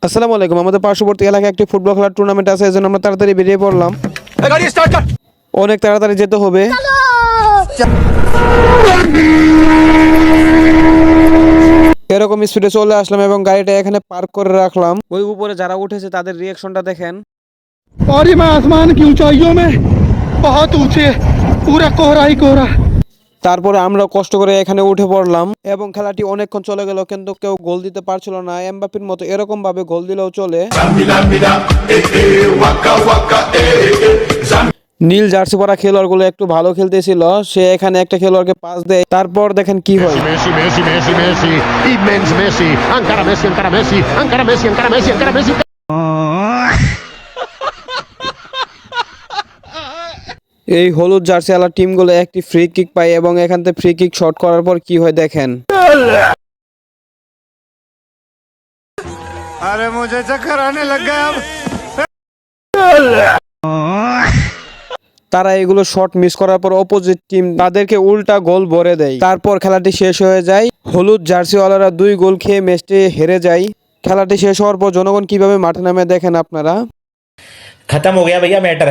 আসসালামু আলাইকুম। আমাদের পার্শ্ববর্তী এলাকায় একটি ফুটবল খেলার টুর্নামেন্ট আছে, এজন্য আমরা তাড়াতাড়ি বেরিয়ে পড়লাম। অনেক তাড়াতাড়ি যেতে হবে। এরকম স্পিডে চলে আসলাম এবং গাড়িটা এখানে পার্ক করে রাখলাম। ওই উপরে যারা উঠেছে তাদের রিয়াকশনটা দেখেন। और ये मैं आसमान की ऊंचाइयों में बहुत ऊंचे पूरा कोहरा ही कोहरा। তারপরে আমরা কষ্ট করে এখানে উঠে পড়লাম এবং খেলাটি অনেকক্ষণ চলে গেল, কিন্তু কেউ গোল দিতে পারছিল না। এমবাপ্পের মতো এরকম ভাবে গোল দিলেও চলে। নীল জার্সি পরা খেলোয়াড়গুলো একটু ভালো খেলতেছিল, সে এখানে একটা খেলোয়াড়কে পাস দেয়। তারপর দেখেন কি হয়। Messi, immens Messi, encara Messi, encara Messi, encara Messi, encara Messi, encara Messi. এই হলুদ জার্সি ওয়ালা টিমগুলো একটি ফ্রি কিক পায় এবং এখান থেকে ফ্রি কিক শট করার পর কি হয় দেখেন। अरे मुझे चक्कर आने लग गया अब। তারা এগুলো শট মিস করার পর অপোজিট টিম তাদেরকে উল্টা গোল ভরে দেয়। তারপর খেলাটি শেষ হয়ে যায়। হলুদ জার্সিওয়ালারা 2 গোল খেয়ে ম্যাচটি হেরে যায়। খেলাটি শেষ হওয়ার পর জনগণ কিভাবে মাঠে নামে দেখেন আপনারা। खत्म हो गया भैया मैटर।